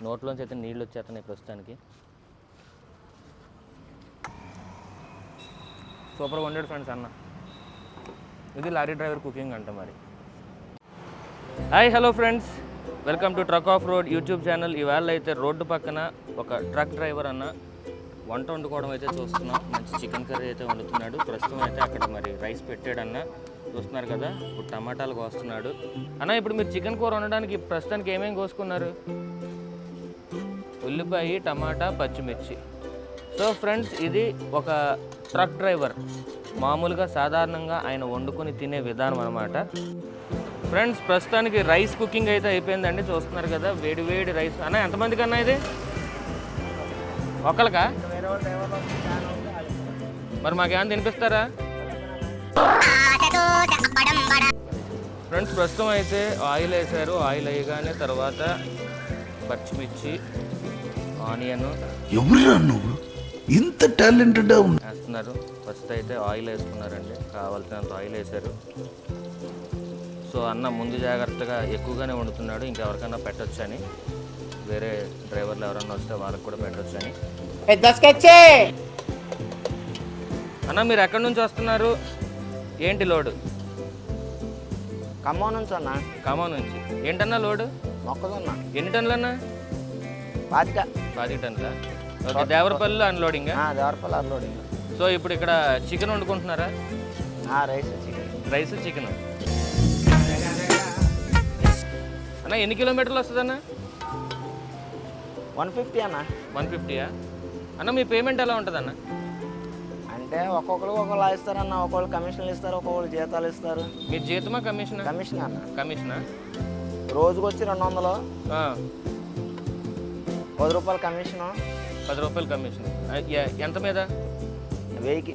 నోట్లోంచి అయితే నీళ్ళు వచ్చేస్తున్నాయి ప్రస్తుతానికి. సూపర్గా వండాడు ఫ్రెండ్స్ అన్న. ఇది లారీ డ్రైవర్ కుకింగ్ అంట మరి. Hi hello friends, welcome to truck of road YouTube channel. ఈవేళ అయితే రోడ్డు పక్కన ఒక ట్రక్ డ్రైవర్ అన్న వంట వండుకోవడం అయితే చూస్తున్నాం. మంచి చికెన్ కర్రీ అయితే వండుతున్నాడు. ప్రస్తుతం అయితే అక్కడ మరి రైస్ పెట్టాడన్న, చూస్తున్నారు కదా. ఇప్పుడు టమాటాలు కోస్తున్నాడు అన్న. ఇప్పుడు మీరు చికెన్ కూర వండడానికి ప్రస్తుతానికి ఏమేమి కోసుకున్నారు? ఉల్లిపాయ, టమాటా, పచ్చిమిర్చి. సో ఫ్రెండ్స్, ఇది ఒక ట్రక్ డ్రైవర్ మామూలుగా సాధారణంగా ఆయన వండుకొని తినే విధానం అనమాట. ఫ్రెండ్స్, ప్రస్తుతానికి రైస్ కుకింగ్ అయితే అయిపోయిందండి. చూస్తున్నారు కదా, వేడి వేడి రైస్. అన్న ఎంతమందికి అన్న ఇది? ఒకళ్ళకా? మరి మాకేమైనా తినిపిస్తారా? ఫ్రెండ్స్, ప్రస్తుతం అయితే ఆయిల్ వేసారు. ఆయిల్ వేయగానే తర్వాత పచ్చిమిర్చి, ఆనియన్ ఇంత టాలెంటెడ్ వేస్తున్నారు. ఫస్ట్ అయితే ఆయిల్ వేసుకున్నారండి, కావాల్సినంత ఆయిల్ వేసారు. సో అన్న ముందు జాగ్రత్తగా ఎక్కువగానే వండుతున్నాడు, ఇంకెవరికైనా పెట్టొచ్చు అని. వేరే డ్రైవర్లు ఎవరన్నా వస్తే వాళ్ళకి కూడా పెట్టొచ్చు అని. అన్న మీరు ఎక్కడి నుంచి వస్తున్నారు? ఏంటి లోడు? ఖమ్మం నుంచి అన్న. ఖమ్మం నుంచి. ఏంటన్నా లోడు? మొక్కజొన్న. ఎన్ని టన్నులు అన్న? 25 టన్నులా? ఓకే. దేవరపల్లిలో అన్లోడింగ్? దేవరపల్లి అన్లోడింగ్. సో ఇప్పుడు ఇక్కడ చికెన్ వండుకుంటున్నారా? Rice chicken. అన్న ఎన్ని కిలోమీటర్లు వస్తుంది అన్న? 150 అన్న. 150యా అన్న? మీ పేమెంట్ ఎలా ఉంటుంది అన్న? అంటే ఒక్కొక్కరు ఒకళ్ళు ఇస్తారన్న. ఒక్కొక్కరు కమిషన్లు ఇస్తారు, ఒక్కొక్కరు జీతాలు ఇస్తారు. మీ జీతమా కమిషన్? కమిషన్ అన్న. కమిషనా? రోజుకి వచ్చి 200, 10 రూపాయలు కమిషను. 10 రూపాయలు కమిషన్. ఎంత మీద? 1000కి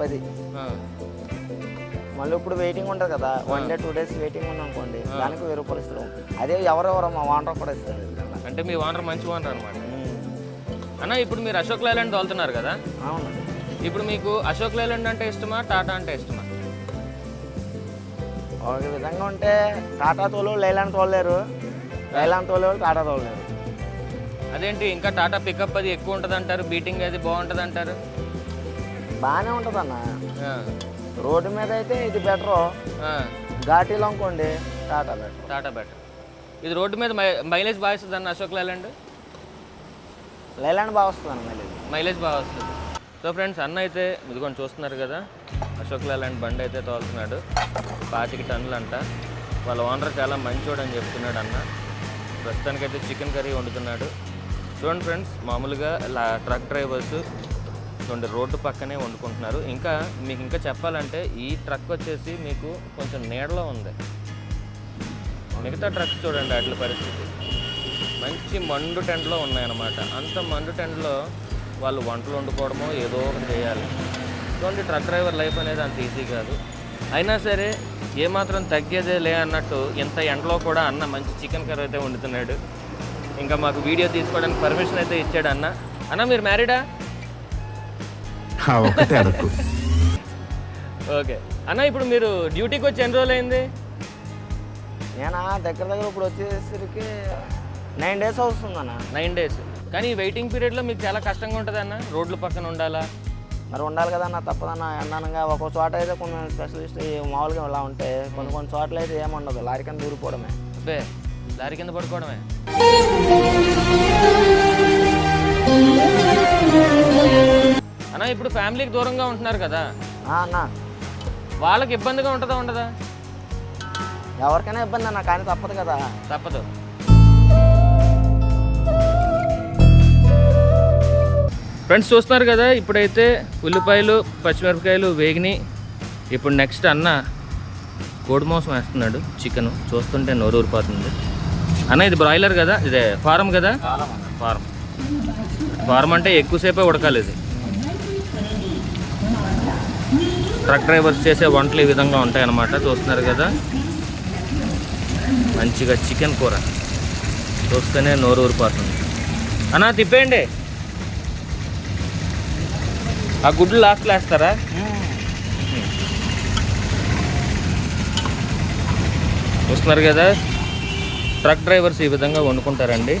10. మళ్ళీ ఇప్పుడు వెయిటింగ్ ఉంటుంది కదా, 1 డే 2 డేస్ వెయిటింగ్ ఉంది అనుకోండి, దానికి 1000 రూపాయలు ఇస్తారు. అదే ఎవరెవరో మా ఓనర్ కూడా ఇస్తారు. అంటే మీ ఓనర్ మంచి ఓనర్ అనమాట. అన్న ఇప్పుడు మీరు అశోక్ లేలాండ్ తోలుతున్నారు కదా? అవును. ఇప్పుడు మీకు అశోక్ లేలాండ్ అంటే ఇష్టమా, టాటా అంటే ఇష్టమా? ఒక విధంగా ఉంటే టాటా తోలు లేలాండ్ తోలేరు, లేలాండ్ తోలేవాళ్ళు టాటా తోలేరు. అదేంటి, ఇంకా టాటా పికప్ అది ఎక్కువ ఉంటుంది అంటారు, బీటింగ్ అది బాగుంటుంది అంటారు. బాగానే ఉంటుంది అన్న. రోడ్డు మీద అయితే ఇది బెటరు, ఘాటీలో అనుకోండి టాటా బెటర్. ఇది రోడ్డు మీద మైలేజ్ బాగా వస్తుంది అన్న అశోక్ లేలాండ్? లేలాండ్ బాగా వస్తుంది అన్న, మైలేజ్ బాగా వస్తుంది. సో ఫ్రెండ్స్, అన్న అయితే ఇదిగోండి చూస్తున్నారు కదా, అశోక్ లేలాండ్ బండి అయితే తోలుతున్నాడు. 25 టన్నులు అంట. వాళ్ళ ఓనర్ చాలా మంచోడు అని చెప్తున్నాడు అన్న. ప్రస్తుతానికైతే చికెన్ కర్రీ వండుతున్నాడు. చూడండి ఫ్రెండ్స్, మామూలుగా ట్రక్ డ్రైవర్స్ చూడండి రోడ్డు పక్కనే వండుకుంటున్నారు. ఇంకా మీకు ఇంకా చెప్పాలంటే ఈ ట్రక్ వచ్చేసి మీకు కొంచెం నీడలో ఉంది. మిగతా ట్రక్స్ చూడండి వాటి పరిస్థితి మంచి మండు టెంట్లో ఉన్నాయన్నమాట. అంత మండు టెంట్లో వాళ్ళు వంటలు వండుకోవడమో ఏదో ఒకటి చేయాలి. చూడండి, ట్రక్ డ్రైవర్ లైఫ్ అనేది అంత ఈజీ కాదు. అయినా సరే ఏమాత్రం తగ్గేదే లే అన్నట్టు ఇంత ఎండలో కూడా అన్న మంచి చికెన్ కర్రీ అయితే వండుతున్నాడు. ఇంకా మాకు వీడియో తీసుకోవడానికి పర్మిషన్ అయితే ఇచ్చాడు అన్న. అన్న మీరు మ్యారీడా? ఓకే అన్న, ఇప్పుడు మీరు డ్యూటీకి వచ్చి ఎన్ని రోజులు అయింది? నేను దగ్గర ఇప్పుడు వచ్చేసరికి 9 డేస్ అవుతుంది అన్న. 9 డేస్. కానీ ఈ వెయిటింగ్ పీరియడ్లో మీకు చాలా కష్టంగా ఉంటుంది అన్న, రోడ్ల పక్కన ఉండాలా? మరి ఉండాలి కదన్న, తప్పదన్న. ఎండనగా ఒక్కొక్క చోట అయితే కొన్ని స్పెషలిస్ట్ మామూలుగా ఇలా ఉంటే, కొన్ని చోట్ల అయితే ఏముండదు, లారీ కింద దూరిపోవడమే. అబ్బే, లారీ కింద పడుకోవడమే. అన్న ఇప్పుడు ఫ్యామిలీకి దూరంగా ఉంటున్నారు కదా అన్న, వాళ్ళకి ఇబ్బందిగా ఉంటుందా ఉండదా? ఎవరికైనా ఇబ్బంది అన్న, కానీ తప్పదు కదా. తప్పదు. ఫ్రెండ్స్ చూస్తున్నారు కదా, ఇప్పుడైతే ఉల్లిపాయలు పచ్చిమిరపకాయలు వేగిని. ఇప్పుడు నెక్స్ట్ అన్న కోడి మాంసం వేస్తున్నాడు, చికెన్. చూస్తుంటే నోరు ఊరిపోతుంది అన్న. ఇది బ్రాయిలర్ కదా, ఇదే ఫారం కదా? ఫారం అంటే ఎక్కువసేపే ఉడకాలి. ఇది ట్రక్ డ్రైవర్స్ చేసే వంటలు ఈ విధంగా ఉంటాయన్నమాట. చూస్తున్నారు కదా, మంచిగా చికెన్ కూర చూస్తేనే నోరు ఊరిపోతుంది అన్న. తిప్పేయండి. ఆ గుడ్లు లాస్ట్లో వేస్తారా? చూస్తున్నారు కదా, ట్రక్ డ్రైవర్స్ ఈ విధంగా వండుకుంటారండి.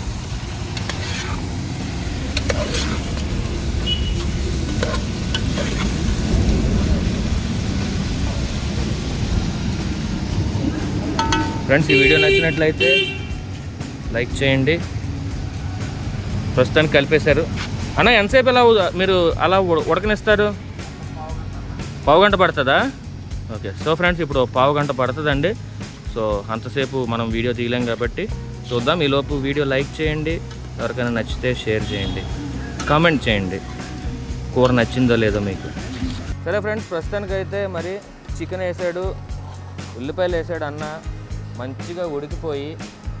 ఫ్రెండ్స్, ఈ వీడియో నచ్చినట్లయితే లైక్ చేయండి. ప్రస్తుతానికి కలిపేశారు అన్న. ఎంతసేపు ఎలా మీరు అలా ఉడకనిస్తారు? పావుగంట పడుతుందా? ఓకే. సో ఫ్రెండ్స్, ఇప్పుడు పావుగంట పడుతుందండి. సో అంతసేపు మనం వీడియో తీయలేం కాబట్టి చూద్దాం. ఈలోపు వీడియో లైక్ చేయండి, ఎవరికైనా నచ్చితే షేర్ చేయండి, కామెంట్ చేయండి కూర నచ్చిందో లేదో మీకు. సరే ఫ్రెండ్స్, ప్రస్తుతానికైతే మరి చికెన్ వేసాడు, ఉల్లిపాయలు వేసాడు అన్న. మంచిగా ఉడికిపోయి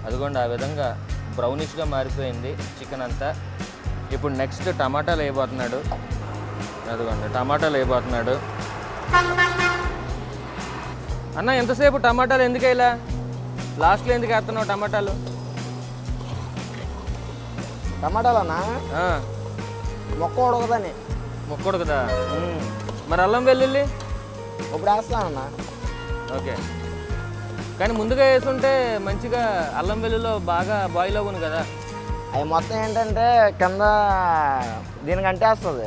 అదిగోండి ఆ విధంగా బ్రౌనిష్గా మారిపోయింది చికెన్ అంతా. ఇప్పుడు నెక్స్ట్ టమాటాలు వేయబోతున్నాడు. అదిగోండి టమాటాలు వేయబోతున్నాడు అన్న. ఎంతసేపు టమాటాలు ఎందుకు వేయలా? లాస్ట్లో ఎందుకు వేస్తున్నావు టమాటాలు? టమాటాలు అన్న మొక్క ఉడకదని. మొక్క ఉడకదా? మరి అల్లం వెల్లుల్లి ఇప్పుడు వేస్తానన్నా. ఓకే, కానీ ముందుగా వేసుంటే మంచిగా అల్లం వెల్లుల్లో బాగా బాయిల్ అవ్వను కదా. అవి మొత్తం ఏంటంటే కింద దీనికంటే వస్తుంది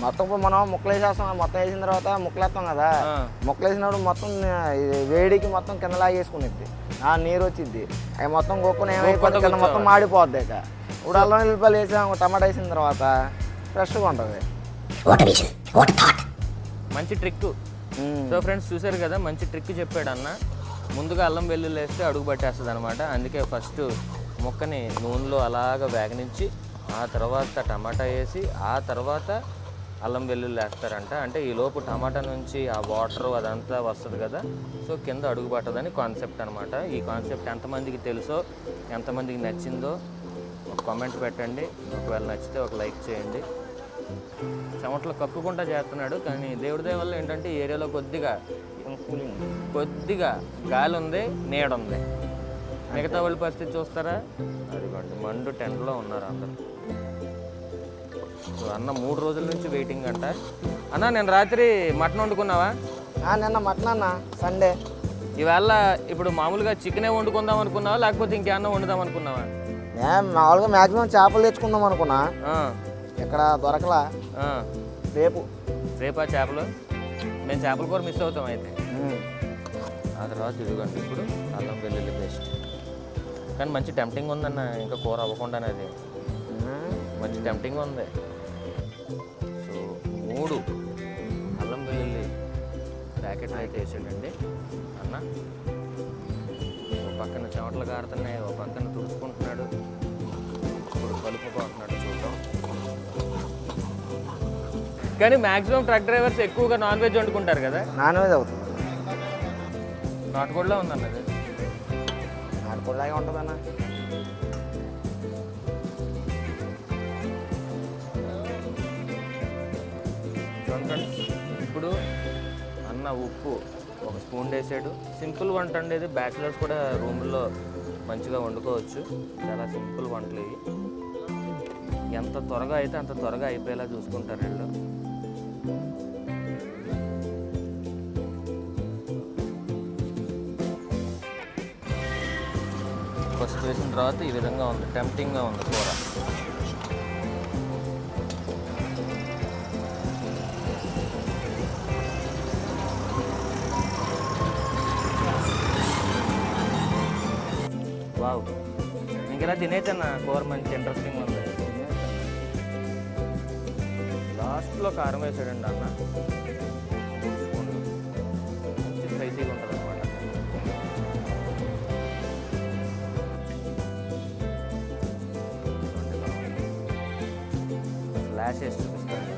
మొత్తం. ఇప్పుడు మనం ముక్కలు వేసేస్తాం, మొత్తం వేసిన తర్వాత ముక్కలు వేస్తాం కదా. ముక్కలు వేసినప్పుడు మొత్తం వేడికి మొత్తం కింద లాగేసుకునేది, నీరు వచ్చింది. అవి మొత్తం గొప్పని ఏమైపోతుంది, కింద మొత్తం మాడిపోద్ది. ఇక ఇప్పుడు అల్లం వెల్లిపాయలు వేసాం, టమాటా వేసిన తర్వాత ఫ్రెష్గా ఉంటుంది. మంచి ట్రిక్. సో ఫ్రెండ్స్, చూసారు కదా, మంచి ట్రిక్ చెప్పాడు అన్న. ముందుగా అల్లం వెల్లుల్లి వేస్తే అడుగు పట్టేస్తుంది అనమాట. అందుకే ఫస్ట్ ముక్కని నూనెలో అలాగ వేగనించి ఆ తర్వాత టమాటా వేసి ఆ తర్వాత అల్లం వెల్లుల్లి వేస్తారంట. అంటే ఈ లోపు టమాటా నుంచి ఆ వాటర్ అదంతా వస్తుంది కదా, సో కింద అడుగు పట్టదని కాన్సెప్ట్ అనమాట. ఈ కాన్సెప్ట్ ఎంతమందికి తెలుసో, ఎంతమందికి నచ్చిందో ఒక కామెంట్ పెట్టండి. ఒకవేళ నచ్చితే ఒక లైక్ చేయండి. చెమటలు కక్కుకుంటా చేస్తున్నాడు, కానీ దేవుడి దయ వల్ల ఏంటంటే ఈ ఏరియాలో కొద్దిగా గాలి ఉంది, నీడ ఉంది. మిగతా వాళ్ళ పరిస్థితి చూస్తారా? అదిగోండి మండు టెంట్లో ఉన్నారు అందరు. అన్న 3 రోజుల నుంచి వెయిటింగ్ అంట. అన్న, నేను రాత్రి మటన్ వండుకున్నావా? నిన్న మటన్ అన్న, సండే. ఈవేళ ఇప్పుడు మామూలుగా చికెనే వండుకుందాం అనుకున్నావా, లేకపోతే ఇంకేమన్నా వండుదాం అనుకున్నావా? మామూలుగా మ్యాక్సిమం చేపలు తెచ్చుకుందాం అనుకున్నా, ఇక్కడ దొరకలా. రేపా చేపలు? మేము చేపల కూర మిస్ అవుతాం అయితే. ఆ తర్వాత ఇదిగోండి ఇప్పుడు అల్లం వెల్లుల్లి పేస్ట్. కానీ మంచి టెంప్టింగ్ ఉందన్న, ఇంకా కూర అవ్వకుండానే. అది మంచి టెంప్టింగ్ ఉంది. సో 3 అల్లం వెల్లుల్లి ప్యాకెట్లు అయితే వేసాడండి అన్న. ఒక పక్కన చెమటలు కారుతున్నాయి, ఒక పక్కన తుడుచుకుంటున్నాడు. ఇప్పుడు కలుపుకుంటున్నాడు, చూద్దాం. కానీ మ్యాక్సిమం ట్రక్ డ్రైవర్స్ ఎక్కువగా నాన్ వెజ్ వండుకుంటారు కదా. నాన్ వెజ్ అవుతుంది. నాటుకోడిలా ఉందన్న. అది నాటుకోడిలాగే ఉంటుందన్న. చూడండి, ఇప్పుడు అన్న ఉప్పు 1 స్పూన్ వేసాడు. సింపుల్ వంట అండి ఇది. బ్యాచిలర్స్ కూడా రూమ్లో మంచిగా వండుకోవచ్చు. చాలా సింపుల్ వంటలు ఇవి. ఎంత త్వరగా అయితే అంత త్వరగా అయిపోయేలా చూసుకుంటారు వీళ్ళు. ఫస్ట్ వేసిన తర్వాత ఈ విధంగా ఉంది, టెంప్టింగ్గా ఉంది కూర. వావ్, ఇంకెలా తినేచ్చన్న కూర మంచి ఇంట్రెస్టింగ్ ఉంది. లాస్ట్లో కారం వేసాడండి అన్న, 3 స్పూన్లు. మంచి స్పైసీగా ఉంటుంది అనమాట. ఫ్లాష్ వేసి చూపిస్తాను.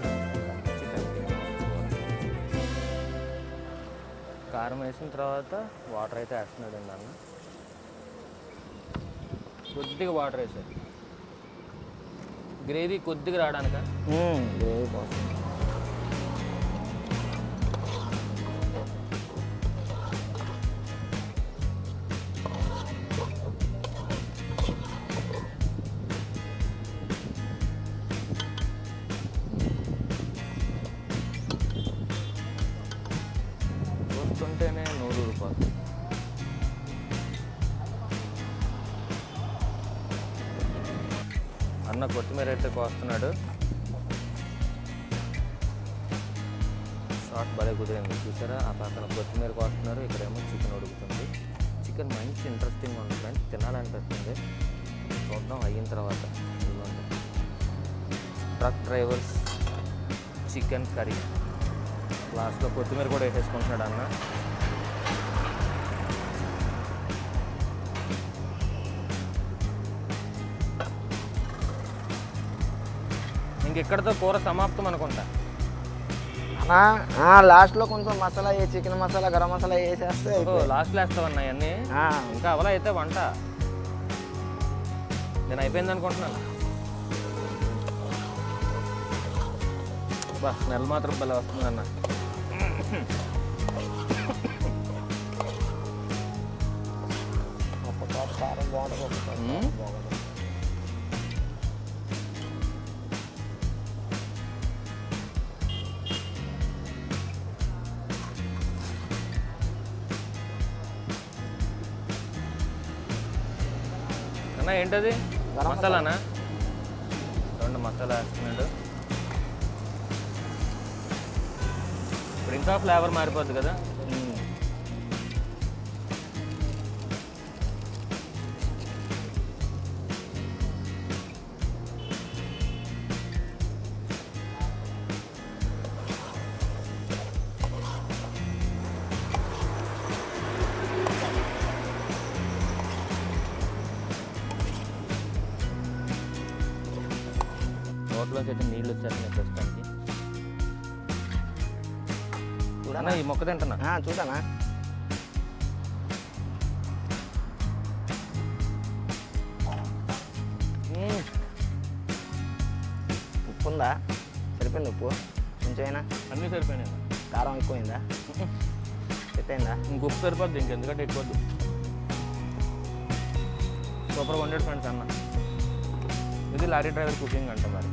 కారం వేసిన తర్వాత వాటర్ అయితే వేస్తున్నాడు అండి అన్న. కొద్దిగా వాటర్ వేసాడు, గ్రేవీ కొద్దిగా రావడానిక. గ్రేవీ కోసం చూస్తుంటేనే నూరు రూపాయలు. అన్న కొత్తిమీర అయితే కోస్తున్నాడు. షార్ట్ భలే కుదిరింది చూసారా, ఆ పక్కన కొత్తిమీర కోస్తున్నారు, ఇక్కడేమో చికెన్ ఉడుకుతుంది. చికెన్ మంచి ఇంట్రెస్టింగ్ ఉంది ఫ్రెండ్స్, తినాలనిపిస్తుంది. చూద్దాం అయిన తర్వాత. ఇదిగోండి ట్రక్ డ్రైవర్స్ చికెన్ కర్రీ. లాస్ట్లో కొత్తిమీర కూడా వేసేసుకుంటున్నాడు అన్న. ఇంకెక్కడితో కూర సమాప్తం అనుకుంటా. లాస్ట్లో కొంచెం మసాలా, చికెన్ మసాలా, గరం మసాలా వేసేస్తే లాస్ట్లో వేస్తావన్నా అన్నీ. ఇంకా అవలా అయితే వంట నేను అయిపోయింది అనుకుంటున్నాను. బా స్మెల్ మాత్రం భలే వస్తుందన్న. కారం బాగుంటుంది. అన్న ఏంటది మసాలానా? చూడండి మసాలా వేస్తున్నాడు. ఇప్పుడు ఇంకా ఫ్లేవర్ మారిపోద్ది కదా. నోట్లోకి అయితే నీళ్ళు వచ్చేస్తున్నాయి ప్రస్తుతానికి. చూడనా ఈ మొక్క తింటున్నా. చూడనా ఉప్పు ఉందా? సరిపోయింది ఉప్పు కొంచెం అయినా? అన్నీ సరిపోయినాయి. కారం ఎక్కువైందా? సెట్టయిందా? ఇంక ఉప్పు సరిపోద్ది, ఇంకెందుకంటే ఎక్కువద్దు. సూపర్ 100 ఫ్రెండ్స్ అన్న. ఇది లారీ డ్రైవర్ కుకింగ్ అంట మరి.